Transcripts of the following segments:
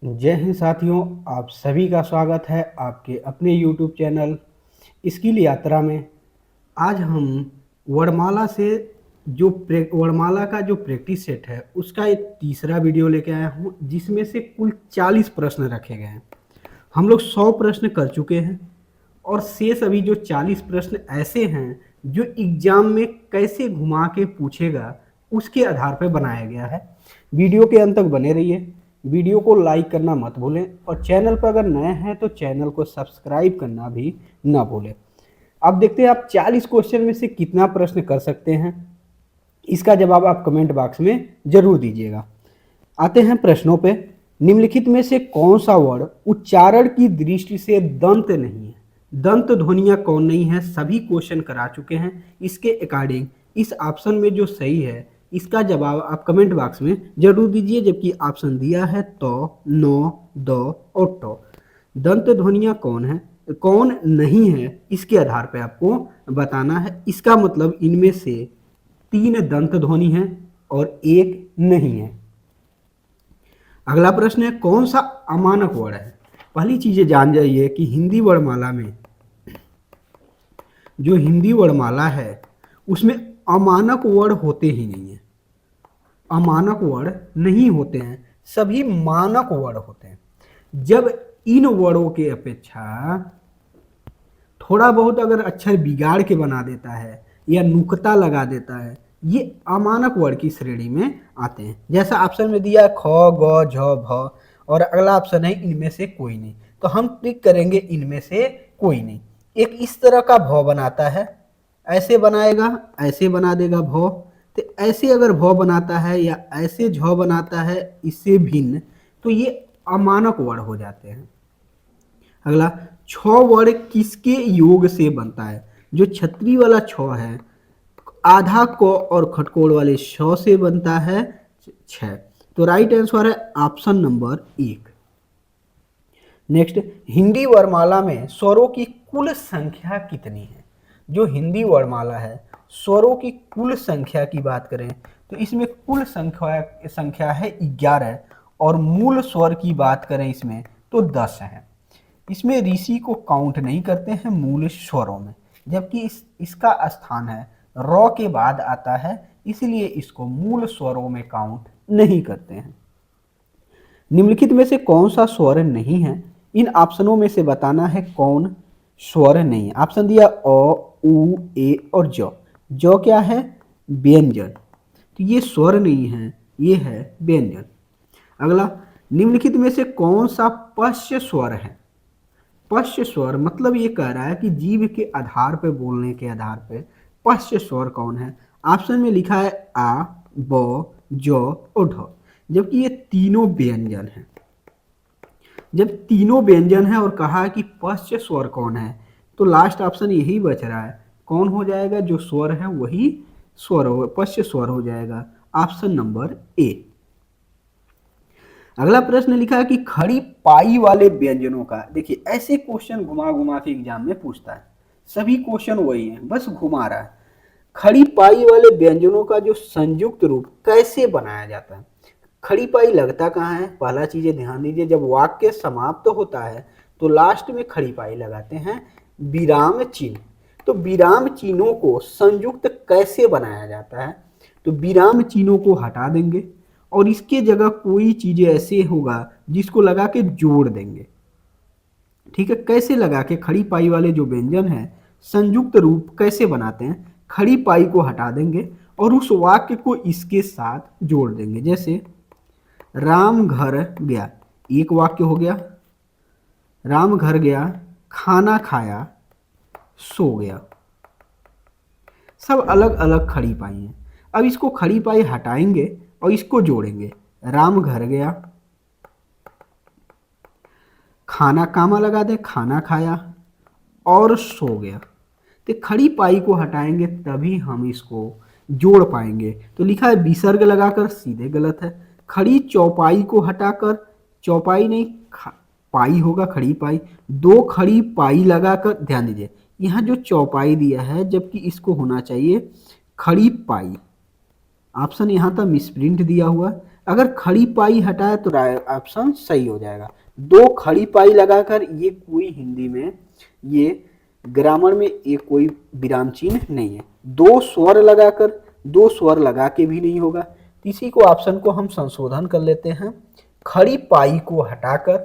जय हिंद साथियों, आप सभी का स्वागत है आपके अपने YouTube चैनल स्किल यात्रा में। आज हम वर्णमाला से वर्णमाला का जो प्रैक्टिस सेट है उसका एक तीसरा वीडियो लेके आया हूँ, जिसमें से कुल 40 प्रश्न रखे गए हैं। हम लोग 100 प्रश्न कर चुके हैं और शेष अभी जो 40 प्रश्न ऐसे हैं जो एग्जाम में कैसे घुमा के पूछेगा उसके आधार पर बनाया गया है। वीडियो के अंत तक बने रहिए। वीडियो को लाइक करना मत भूलें और चैनल पर अगर नए हैं तो चैनल को सब्सक्राइब करना भी ना भूलें। अब देखते हैं आप 40 क्वेश्चन में से कितना प्रश्न कर सकते हैं। इसका जवाब आप कमेंट बॉक्स में जरूर दीजिएगा। आते हैं प्रश्नों पे। निम्नलिखित में से कौन सा वर्ड उच्चारण की दृष्टि से दंत नहीं है? दंत ध्वनियां कौन नहीं है? सभी क्वेश्चन करा चुके हैं। इसके अकॉर्डिंग इस ऑप्शन में जो सही है इसका जवाब आप कमेंट बॉक्स में जरूर दीजिए। जबकि ऑप्शन दिया है तो, नो, दो और टो। दंत ध्वनियां कौन है, कौन नहीं है, इसके आधार पर आपको बताना है। इसका मतलब इनमें से 3 दंत ध्वनि है और 1 नहीं है। अगला प्रश्न है, कौन सा अमानक वर्ड है? पहली चीजें जान जाइए कि हिंदी वर्णमाला में जो हिंदी वर्णमाला है उसमें अमानक वर्ड होते ही नहीं है। अमानक वर्ड नहीं होते हैं, सभी मानक वर्ड होते हैं। जब इन वर्डों के अपेक्षा थोड़ा बहुत अगर अक्षर बिगाड़ के बना देता है या नुक्ता लगा देता है, ये अमानक वर्ड की श्रेणी में आते हैं। जैसा ऑप्शन में दिया ख, ग, झ, भ और अगला ऑप्शन है इनमें से कोई नहीं, तो हम क्लिक करेंगे इनमें से कोई नहीं। एक इस तरह का भ बनाता है, ऐसे बनाएगा, ऐसे बना देगा भ, तो ऐसे अगर भ बनाता है या ऐसे झ बनाता है इससे भिन्न, तो ये अमानक वर्ड हो जाते हैं। अगला, छ वर्ड किसके योग से बनता है? जो छतरी वाला छ है आधा क और खटकोड़ वाले श से बनता है 6। तो राइट आंसर है ऑप्शन नंबर 1। नेक्स्ट, हिंदी वर्णमाला में स्वरों की कुल संख्या कितनी है? जो हिंदी वर्णमाला है स्वरों की कुल संख्या की बात करें तो इसमें कुल संख्या है 11 और मूल स्वर की बात करें इसमें तो 10 है। इसमें ऋषि को काउंट नहीं करते हैं मूल स्वरों में, जबकि इसका स्थान है र के बाद आता है, इसलिए इसको मूल स्वरों में काउंट नहीं करते हैं। निम्नलिखित में से कौन सा स्वर नहीं है? इन ऑप्शनों में से बताना है कौन स्वर नहीं है। ऑप्शन दिया अ, उ, ए और ज। ज क्या है? व्यंजन, तो ये स्वर नहीं है, ये है व्यंजन। अगला, निम्नलिखित में से कौन सा पश्य स्वर है? पश्य स्वर मतलब ये कह रहा है कि जीभ के आधार पर, बोलने के आधार पर पश्य स्वर कौन है? ऑप्शन में लिखा है आ, ब, ज और ढ, जबकि ये तीनों व्यंजन हैं। जब तीनों व्यंजन है और कहा है कि पश्य स्वर कौन है, तो लास्ट ऑप्शन यही बच रहा है। कौन हो जाएगा? जो स्वर है वही स्वर हो, पश्य स्वर हो जाएगा, ऑप्शन नंबर ए। अगला प्रश्न लिखा है कि खड़ी पाई वाले व्यंजनों का, देखिए ऐसे क्वेश्चन घुमा घुमा के एग्जाम में पूछता है, सभी क्वेश्चन वही हैं, बस घुमा रहा है। खड़ी पाई वाले व्यंजनों का जो संयुक्त रूप कैसे बनाया जाता है? खड़ी पाई लगता कहाँ है? पहला चीजें ध्यान दीजिए, जब वाक्य समाप्त होता है तो लास्ट में खड़ी पाई लगाते हैं विराम चिन्ह। तो विराम चिन्हों को संयुक्त कैसे बनाया जाता है? तो विराम चिन्हों को हटा देंगे और इसके जगह कोई चीजें ऐसे होगा जिसको लगा के जोड़ देंगे। ठीक है, कैसे लगा के? खड़ी पाई वाले जो व्यंजन है संयुक्त रूप कैसे बनाते हैं? खड़ी पाई को हटा देंगे और उस वाक्य को इसके साथ जोड़ देंगे। जैसे राम घर गया, एक वाक्य हो गया। राम घर गया, खाना खाया, सो गया। सब अलग अलग खड़ी पाई हैं। अब इसको खड़ी पाई हटाएंगे और इसको जोड़ेंगे। राम घर गया, खाना कामा लगा दे, खाना खाया और सो गया। तो खड़ी पाई को हटाएंगे तभी हम इसको जोड़ पाएंगे। तो लिखा है विसर्ग लगाकर, सीधे गलत है। खड़ी चौपाई को हटाकर, चौपाई नहीं पाई होगा, खड़ी पाई। 2 खड़ी पाई लगाकर, ध्यान दीजिए यहाँ जो चौपाई दिया है जबकि इसको होना चाहिए खड़ी पाई। ऑप्शन यहाँ था मिसप्रिंट दिया हुआ, अगर खड़ी पाई हटाए तो ऑप्शन सही हो जाएगा। दो खड़ी पाई लगाकर, ये कोई हिंदी में, ये ग्रामर में ये कोई विराम चिन्ह नहीं है। दो स्वर लगाकर, दो स्वर लगा के भी नहीं होगा। इसी को ऑप्शन को हम संशोधन कर लेते हैं, खड़ी पाई को हटाकर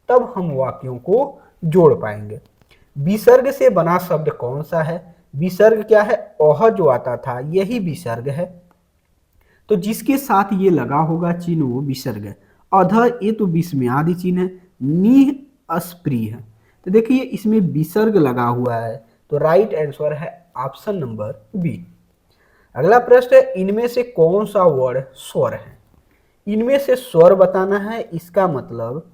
तब हम वाक्यों को जोड़ पाएंगे। विसर्ग से बना शब्द कौन सा है? विसर्ग क्या है? ओह जो आता था यही विसर्ग है, तो जिसके साथ ये लगा होगा चिन्ह वो विसर्ग है। अध ये तो विस्मयादि चिन्ह है, नी अस्प्रिय है, तो देखिए इसमें विसर्ग लगा हुआ है, तो राइट आंसर है ऑप्शन नंबर बी। अगला प्रश्न है, इनमें से कौन सा वर्ड स्वर है? इनमें से स्वर बताना है, इसका मतलब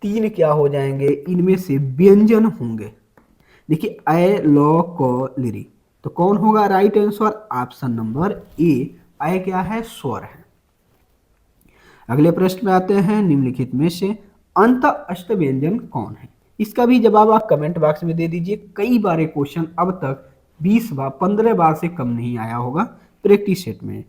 तीन क्या हो जाएंगे, इनमें से व्यंजन होंगे। देखिए अ ल क लिरी, तो कौन होगा right answer? Option number A, अ क्या है? स्वर है। अगले प्रश्न में आते हैं, निम्नलिखित में से अंत अष्ट व्यंजन कौन है? इसका भी जवाब आप कमेंट बॉक्स में दे दीजिए। कई बार क्वेश्चन अब तक 20 बार 15 बार से कम नहीं आया होगा प्रैक्टिस सेट में,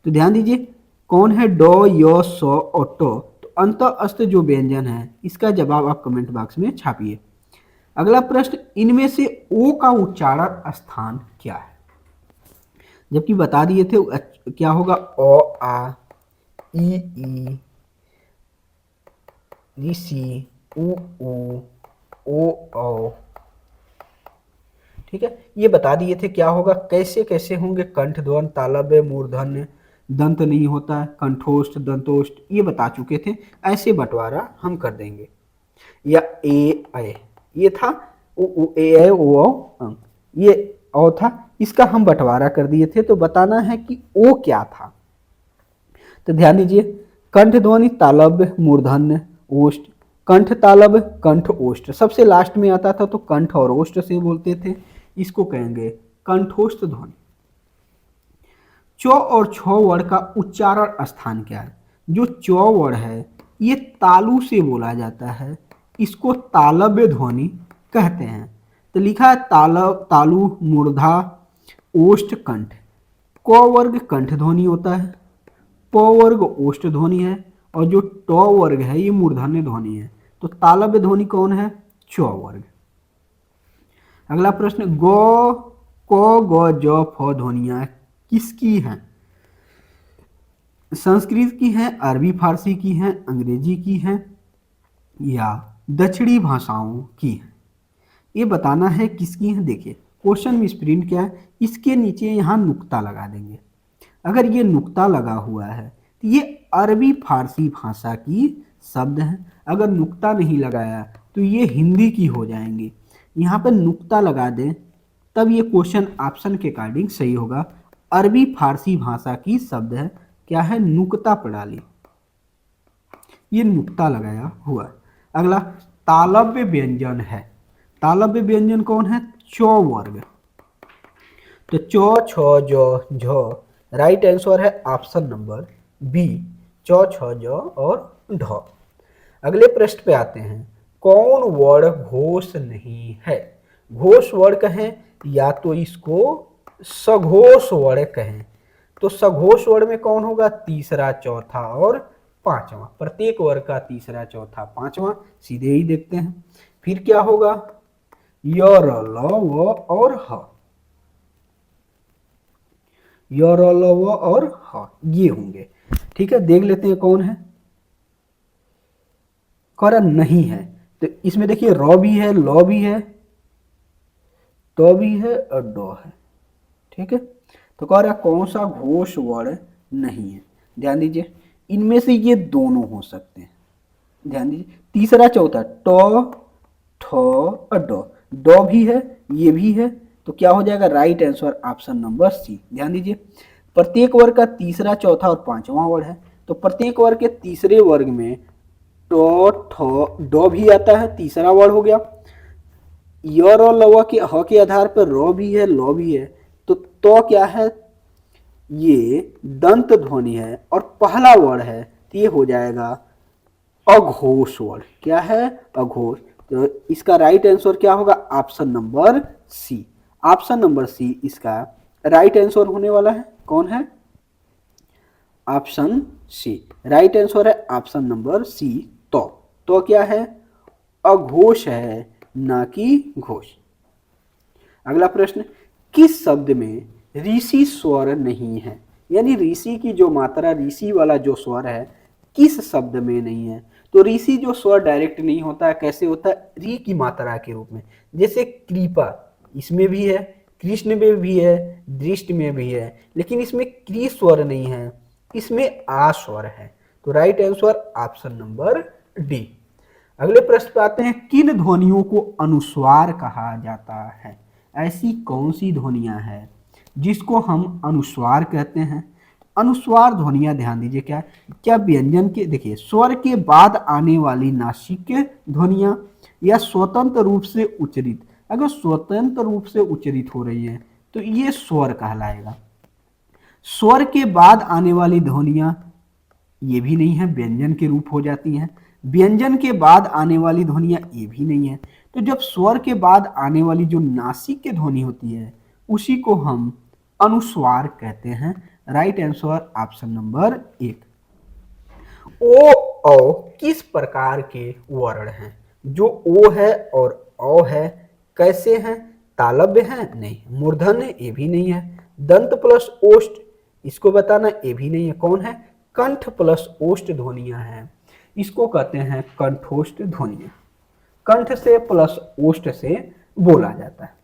तो ध्यान दीजिए कौन है? ड, य, स और ट। तो अंत अष्ट जो व्यंजन है इसका जवाब आप कमेंट बॉक्स में छापिए। अगला प्रश्न, इनमें से ओ का उच्चारण स्थान क्या है? जबकि बता दिए थे क्या होगा? ओ आ, ई ऋषि, उ ओ औ, ठीक है, ये बता दिए थे क्या होगा, कैसे कैसे होंगे। कंठ ध्वनि, तालव्य, मूर्धन्य, दंत नहीं होता है, कंठोष्ठ, दंतोष्ठ, ये बता चुके थे। ऐसे बंटवारा हम कर देंगे। या ए ऐ, ये था ओ ए ऐ ओ औ, ये औ था, इसका हम बंटवारा कर दिए थे, तो बताना है कि ओ क्या था। तो ध्यान दीजिए, कंठ ध्वनि, तालव्य, मूर्धन्य, ओष्ठ, कंठ तालव्य, कंठ ओष्ठ, सबसे लास्ट में आता था तो कंठ और ओष्ठ से बोलते थे, इसको कहेंगे कंठोष्ठ ध्वनि। च और छ वर्ड का उच्चारण स्थान क्या है? जो च वर्ड है ये तालु से बोला जाता है, इसको तालव्य ध्वनि कहते हैं। तो लिखा है तालु, मूर्धा, ओष्ठ, कंठ। क वर्ग कंठ ध्वनि होता है, प वर्ग ओष्ठ ध्वनि है, और जो ट वर्ग है ये मूर्धन्य ध्वनि है। तो तालव्य ध्वनि कौन है? च वर्ग। अगला प्रश्न, ग, क, ग, ज, फ ध्वनियां किसकी हैं? संस्कृत की हैं, अरबी फारसी की हैं, अंग्रेजी की हैं, या दक्षिणी भाषाओं की हैं? ये बताना है किसकी है। देखिए क्वेश्चन में स्प्रिंट क्या है, इसके नीचे यहाँ नुक्ता लगा देंगे। अगर ये नुक्ता लगा हुआ है तो ये अरबी फारसी भाषा की शब्द है। अगर नुक्ता नहीं लगाया तो ये हिंदी की हो जाएंगी। यहाँ पर नुक्ता लगा दें तब ये क्वेश्चन ऑप्शन के अकॉर्डिंग सही होगा। अरबी फारसी भाषा की शब्द है, क्या है? नुक्ता प्रणाली, ये नुक्ता लगाया हुआ। अगला तालव्य व्यंजन है, तालव्य व्यंजन कौन है? च वर्ग। तो च, छ, ज, झ, राइट आंसर है ऑप्शन नंबर बी, च, छ, ज और ढ। अगले प्रश्न पे आते हैं, कौन वर्ड घोष नहीं है? घोष वर्ड कहें या तो इसको सघोष वर्ड कहें। तो सघोष वर्ड में कौन होगा? तीसरा, चौथा और पांचवा। प्रत्येक वर्ग का तीसरा, चौथा, पांचवा, सीधे ही देखते हैं। फिर क्या होगा? य, र, ल, व और ह, य, र, ल, व और ह, ये होंगे। ठीक है, देख लेते हैं कौन है। कर नहीं है, तो इसमें देखिए र भी है, ल भी है, ट भी है और ड है। ठीक है, तो कह रहा कौन सा घोष वर्ड नहीं है? ध्यान दीजिए, इनमें से ये दोनों हो सकते हैं। ध्यान दीजिए, तीसरा, चौथा, ट, ठ और ड, ड भी है, ये भी है, तो क्या हो जाएगा? Right answer option number C. ध्यान दीजिए, प्रत्येक वर्ग का तीसरा, चौथा और पांचवा वर्ड है, तो प्रत्येक वर्ग के तीसरे वर्ग में ट, ठ, ड भी आता है, तीसरा वर्ड हो गया। य, र, ल, व के ह के आधार पर र भी है, ल भी है, तो क्या है? ये दंत ध्वनि है और पहला वर्ड है, तो ये हो जाएगा अघोष वर्ड। क्या है? अघोष। तो इसका राइट आंसर क्या होगा? Option number C. Option number C इसका राइट आंसर होने वाला है। कौन है? ऑप्शन सी, राइट आंसर है ऑप्शन नंबर सी। तो क्या है, अघोष है ना कि घोष। अगला प्रश्न, किस शब्द में ऋषि स्वर नहीं है, यानी ऋषि की जो मात्रा, ऋषि वाला जो स्वर है किस शब्द में नहीं है। तो ऋषि जो स्वर डायरेक्ट नहीं होता है, कैसे होता है, री की मात्रा के रूप में, जैसे कृपा इसमें भी है, कृष्ण में भी है, दृष्ट में भी है, लेकिन इसमें क्री स्वर नहीं है, इसमें आ स्वर है। तो right answer option number D. अगले प्रश्न पे आते हैं, किन ध्वनियों को अनुस्वार कहा जाता है। ऐसी कौन सी ध्वनियां हैं जिसको हम अनुस्वार कहते हैं। अनुस्वार ध्वनियां ध्यान दीजिए, क्या व्यंजन के, देखिए स्वर के बाद आने वाली नासिक ध्वनियां या स्वतंत्र रूप से उच्चरित। अगर स्वतंत्र रूप से उच्चरित हो रही है तो ये स्वर कहलाएगा। स्वर के बाद आने वाली ध्वनियां ये भी नहीं है, व्यंजन के रूप हो जाती हैं। व्यंजन के बाद आने वाली ध्वनियां ये भी नहीं है। तो जब स्वर के बाद आने वाली जो नासिक की ध्वनि होती है उसी को हम अनुस्वार कहते हैं। Right answer option number 1। ओ औ किस प्रकार के वर्ण हैं। जो ओ है और औ है कैसे हैं, तालव्य हैं, नहीं। मूर्धन्य, ये भी नहीं है। दंत प्लस ओष्ठ, इसको बताना, ये भी नहीं है। कौन है, कंठ प्लस ओष्ठ ध्वनियां हैं, इसको कहते हैं कंठोष्ठ ध्वनियां। कंठ से प्लस ओष्ठ से बोला जाता है।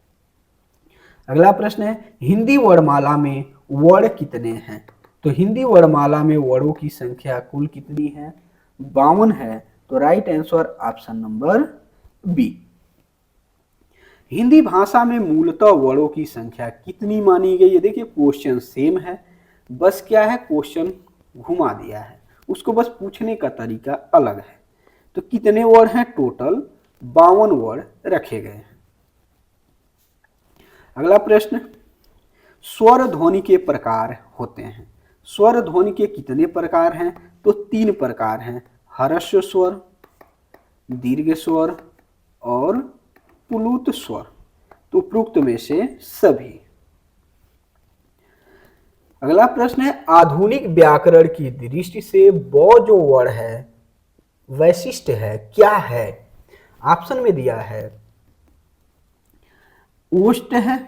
अगला प्रश्न है, हिंदी वर्णमाला में वर्ण कितने हैं। तो हिंदी वर्णमाला में वर्णों की संख्या कुल कितनी है, 52 है। तो right answer option number B. Hindi भाषा में मूलतः वर्णों की संख्या कितनी मानी गई है। देखिए क्वेश्चन सेम है, बस क्या है, क्वेश्चन घुमा दिया है, उसको बस पूछने का तरीका अलग है। तो कितने वर्ण हैं, टोटल 52 वर्ण रखे गए हैं। अगला प्रश्न, स्वर ध्वनि के प्रकार होते हैं। स्वर ध्वनि के कितने प्रकार हैं, तो 3 प्रकार हैं, ह्रस्व स्वर, दीर्घ स्वर और प्लुत स्वर। तो उपरोक्त में से सभी। अगला प्रश्न है, आधुनिक व्याकरण की दृष्टि से ब जो वर्ण है वैशिष्ट है, क्या है। ऑप्शन में दिया है, ओष्ठ है,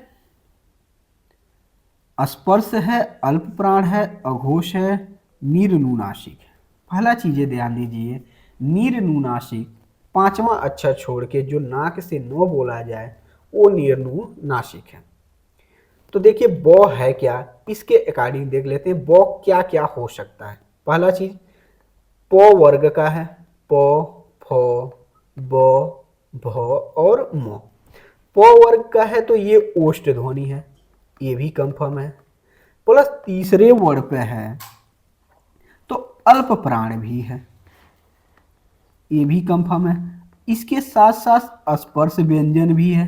स्पर्श है, अल्प प्राण है, अघोष है, नीरनुनासिक है। पहला चीजें ध्यान दीजिए, नीरनुनासिक 5वां अक्षर छोड़ के जो नाक से न बोला जाए वो नीरनुनासिक है। तो देखिए ब है क्या, इसके अकॉर्डिंग देख लेते हैं ब क्या क्या हो सकता है। पहला चीज प वर्ग का है, प, फ, ब, भ और म। प वर्ग का है तो ये ओष्ठ ध्वनि है, ये भी कंफर्म है। प्लस तीसरे वर्ण पे है तो अल्प प्राण भी है, ये भी कंफर्म है। इसके साथ साथ स्पर्श व्यंजन भी है।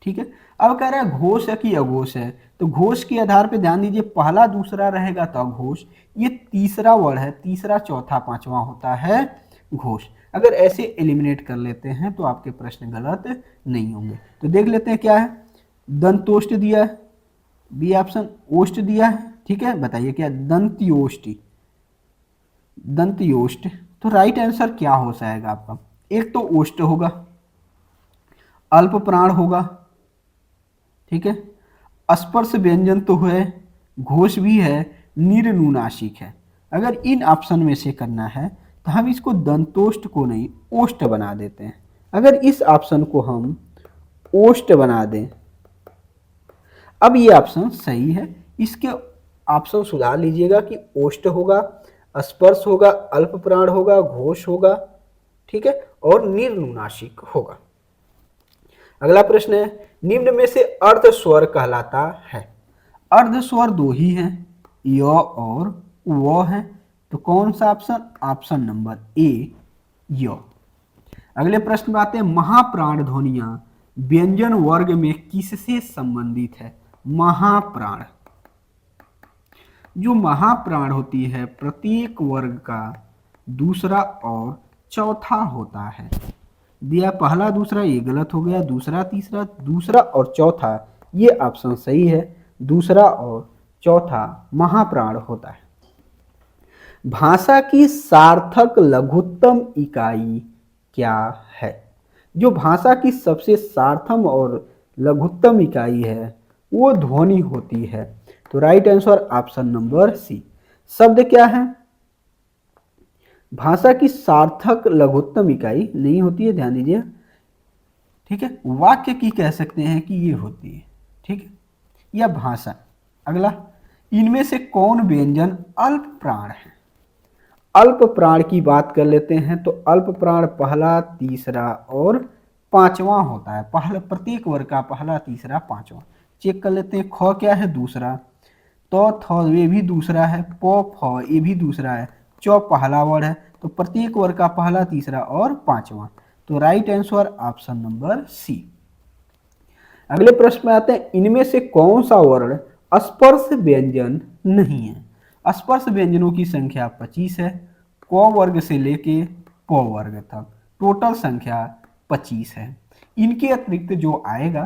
ठीक है, अब कह रहा है घोष है कि अघोष है। तो घोष के आधार पे ध्यान दीजिए, पहला दूसरा रहेगा तो अघोष, ये तीसरा वर्ण है, तीसरा चौथा पांचवा होता है घोष। अगर ऐसे एलिमिनेट कर लेते हैं तो आपके प्रश्न गलत नहीं होंगे। तो देख लेते हैं क्या है, दंतोष्ठ दिया है, बी ऑप्शन। ओष्ठ दिया है, ठीक है, बताइए क्या, दंत्योष्टि, दंत्योष्ठ। तो राइट आंसर क्या हो जाएगा आपका, एक तो ओष्ठ होगा, अल्प प्राण होगा, ठीक है, स्पर्श व्यंजन तो है, घोष भी है, नीरनुनासिक है। अगर इन ऑप्शन में से करना है तो हम इसको दंतोष्ठ को नहीं ओष्ठ बना देते हैं। अगर इस ऑप्शन को हम ओष्ठ बना दें, अब ये ऑप्शन सही है, इसके ऑप्शन सुधार लीजिएगा कि ओष्ठ होगा, स्पर्श होगा, अल्प प्राण होगा, घोष होगा, ठीक है, और नीरनुनासिक होगा। अगला प्रश्न है, निम्न में से अर्ध स्वर कहलाता है। अर्ध स्वर 2 ही हैं, य और व है। तो कौन सा ऑप्शन, ऑप्शन नंबर ए, य। अगले प्रश्न में आते हैं, महाप्राण ध्वनियां व्यंजन वर्ग में किससे संबंधित है। महाप्राण, जो महाप्राण होती है प्रत्येक वर्ग का दूसरा और चौथा होता है। दिया पहला दूसरा, ये गलत हो गया, दूसरा तीसरा, दूसरा और चौथा, ये ऑप्शन सही है, दूसरा और चौथा महाप्राण होता है। भाषा की सार्थक लघुत्तम इकाई क्या है? जो भाषा की सबसे सार्थक और लघुत्तम इकाई है वो ध्वनि होती है। तो right answer option number C. शब्द क्या है? भाषा की सार्थक लघुत्तम इकाई नहीं होती है, ध्यान दीजिए। ठीक है, वाक्य की कह सकते हैं कि ये होती है। ठीक है, या भाषा। अगला, इनमें से कौन व्यंजन अल्प प्राण है? अल्प प्राण की बात कर लेते हैं तो अल्प प्राण पहला, तीसरा और पांचवा होता है। पहला प्रत्येक वर्ग का पहला, तीसरा, पांचवा। चेक कर लेते हैं। ख क्या है? दूसरा। तो थ ये भी दूसरा है। प फ ये भी दूसरा है। चौ पहला वर्ड है। तो प्रत्येक वर्ग का पहला, तीसरा और पांचवा। तो right answer option number C. अगले प्रश्न में आते हैं, इनमें से कौन सा वर्ण स्पर्श व्यंजन नहीं है? स्पर्श व्यंजनों की संख्या 25 है। क वर्ग से लेके प वर्ग तक टोटल संख्या 25 है। इनके अतिरिक्त जो आएगा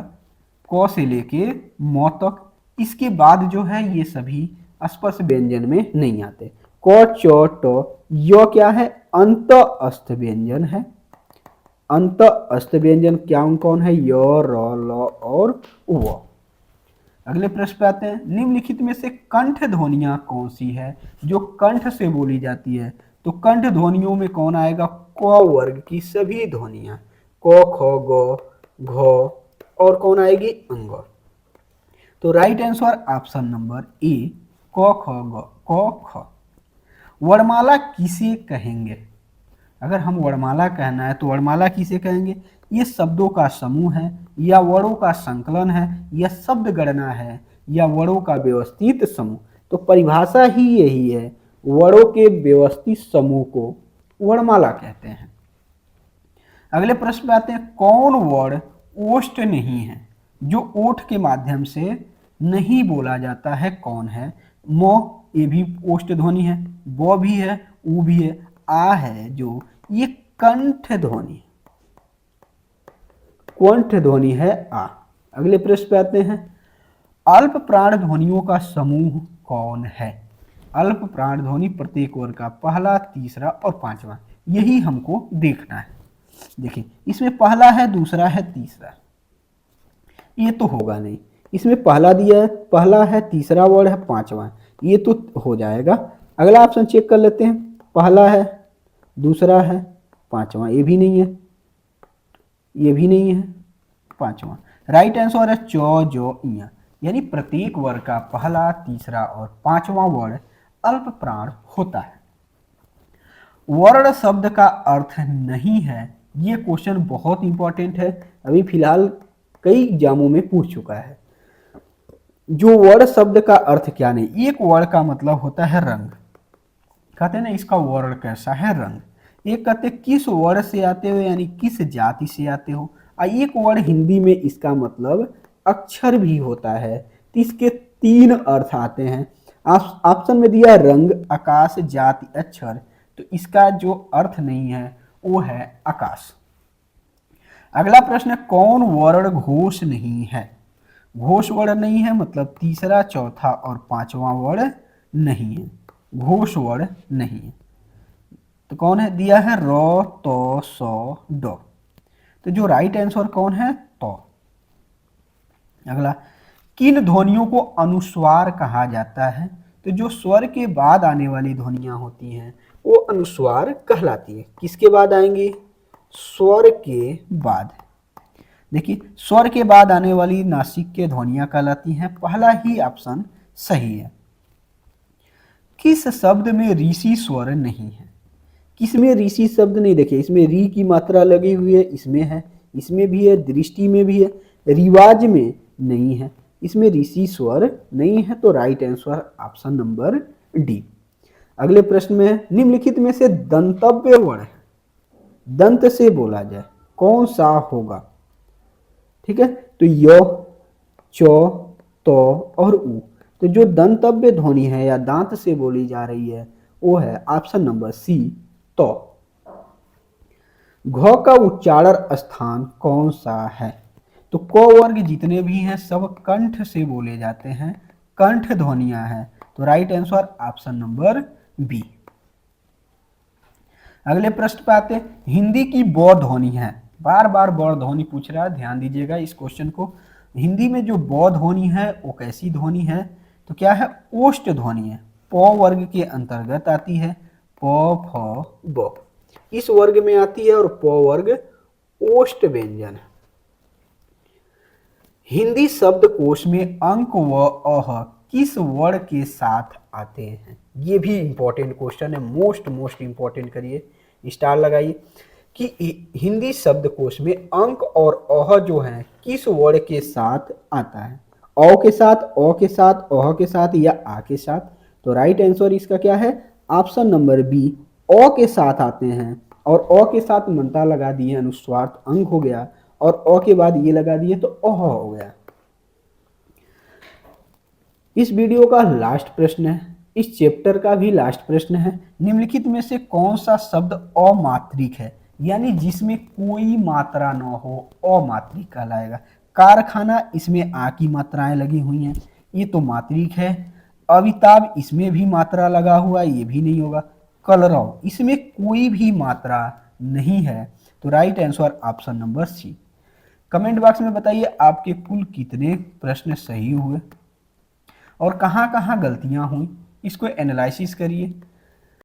क से लेके म तक, इसके बाद जो है ये सभी स्पर्श व्यंजन में नहीं आते। क च ट य क्या है? अंत अस्थ व्यंजन है। अंत अस्थ व्यंजन क्या कौन है? य, र, ल और व। अगले प्रश्न पे आते हैं, निम्नलिखित में से कंठ ध्वनियां कौन सी है जो कंठ से बोली जाती है? तो कंठ ध्वनियों में कौन आएगा? क वर्ग की सभी ध्वनियां, क ख ग घ और कौन आएगी? अंग। तो राइट आंसर ऑप्शन नंबर ए, क ख ग क ख। वर्णमाला किसे कहेंगे? अगर हम वर्णमाला कहना है तो वर्णमाला किसे कहेंगे? ये शब्दों का समूह है, या वर्णों का संकलन है, या शब्द गणना है, या वर्णों का व्यवस्थित समूह। तो परिभाषा ही यही है, वर्णों के व्यवस्थित समूह को वर्णमाला कहते हैं। अगले प्रश्न पे आते हैं, कौन वर्ण ओष्ठ नहीं है? जो ओठ के माध्यम से नहीं बोला जाता है कौन है? म ये भी ओष्ठ ध्वनि है, ब भी है, उ भी है, आ है जो ये कंठ ध्वनि, कंठ ध्वनि है आ। अगले प्रश्न पे आते हैं, अल्प प्राण ध्वनियों का समूह कौन है? अल्प प्राण ध्वनि प्रत्येक वर्ग का पहला, तीसरा और पांचवा, यही हमको देखना है। देखिए इसमें पहला है, दूसरा है, तीसरा, ये तो होगा नहीं। इसमें पहला दिया है, पहला है, तीसरा वर्ड है, पांचवा, ये तो हो जाएगा। अगला ऑप्शन चेक कर लेते हैं, पहला है, दूसरा है, पांचवा, ये भी नहीं है, ये भी नहीं है, पांचवा। राइट आंसर है चौ जो इया, यानी प्रत्येक वर्ग का पहला, तीसरा और पांचवा वर्ड अल्प प्राण होता है। वर्ण शब्द का अर्थ नहीं है, ये क्वेश्चन बहुत इंपॉर्टेंट है, अभी फिलहाल कई एग्जामों में पूछ चुका है। जो वर्ण शब्द का अर्थ क्या नहीं, एक वर्ण का मतलब होता है रंग, कहते हैं ना इसका वर्ण कैसा है? रंग। एक कहते किस वर्ण से आते हो, यानी किस जाति से आते हो। एक वर्ण हिंदी में इसका मतलब अक्षर भी होता है, तो इसके 3 अर्थ आते हैं। ऑप्शन में दिया रंग, आकाश, जाति, अक्षर, तो इसका जो अर्थ नहीं है वो है आकाश। अगला प्रश्न है, कौन वर्ण घोष नहीं है? घोष वर्ण नहीं है मतलब तीसरा, चौथा और पांचवा वर्ण नहीं है, घोष वर्ण नहीं है। तो कौन है? दिया है र, तो, स, ड। तो जो राइट आंसर कौन है? तो। अगला, किन ध्वनियों को अनुस्वार कहा जाता है? तो जो स्वर के बाद आने वाली ध्वनियां होती हैं वो अनुस्वार कहलाती है। किसके बाद आएंगी? स्वर के बाद। देखिए स्वर के बाद आने वाली नासिक के ध्वनियां कहलाती हैं। पहला ही ऑप्शन सही है। किस शब्द में ऋषि स्वर नहीं है? किसमें ऋषि शब्द नहीं? देखिए इसमें री की मात्रा लगी हुई है, इसमें है, इसमें भी है, दृष्टि में भी है, रिवाज में नहीं है, इसमें ऋषि स्वर नहीं है। तो right answer option number D. अगले प्रश्न में है, निम्नलिखित में से दंतव्य वर्ण दंत से बोला जाए कौन सा होगा? ठीक है, तो य, चौ, तो और उ। तो जो दंतव्य ध्वनि है या दांत से बोली जा रही है वो है ऑप्शन नंबर सी, तो। घ का उच्चारण स्थान कौन सा है? तो क वर्ग जितने भी हैं सब कंठ से बोले जाते हैं, कंठ ध्वनियां हैं। तो right answer option number B. अगले प्रश्न पे आते हैं, हिंदी की बौ ध्वनि है, बार बार बौ ध्वनि पूछ रहा है, ध्यान दीजिएगा इस क्वेश्चन को। हिंदी में जो बौ ध्वनि है वो कैसी ध्वनि है, तो क्या है, ओष्ठ ध्वनि है, प वर्ग के अंतर्गत आती है, प फ ब इस वर्ग में आती है, और प वर्ग ओष्ठ व्यंजन है। हिंदी शब्दकोश में अंक व अह किस वर्ण के साथ आते हैं, ये भी इंपॉर्टेंट क्वेश्चन है, मोस्ट इंपॉर्टेंट, करिए स्टार लगाइए कि हिंदी शब्दकोश में अंक और अह जो है किस वर्ण के साथ आता है, औ के साथ, अ के साथ, अह के साथ या आ के साथ। तो राइट आंसर इसका क्या है, ऑप्शन नंबर बी, अ के साथ आते हैं, और अ के साथ मनता लगा दिए, अनुस्वार्थ अंग हो गया, और अ के बाद ये लगा दिए तो अह हो गया। इस वीडियो का लास्ट प्रश्न है, इस चैप्टर का भी लास्ट प्रश्न है, निम्नलिखित में से कौन सा शब्द अमात्रिक है, यानी जिसमें कोई मात्रा न हो, अमात्रिक कहलाएगा। कारखाना, इसमें आ की मात्राएं लगी हुई हैं, ये तो मात्रिक है। अविताभ, इसमें भी मात्रा लगा हुआ है, ये भी नहीं होगा। कलरव, इसमें कोई भी मात्रा नहीं है, तो right answer option number C. Comment box में बताइए आपके कुल कितने प्रश्न सही हुए और कहाँ कहाँ गलतियां हुई, इसको एनालिसिस करिए।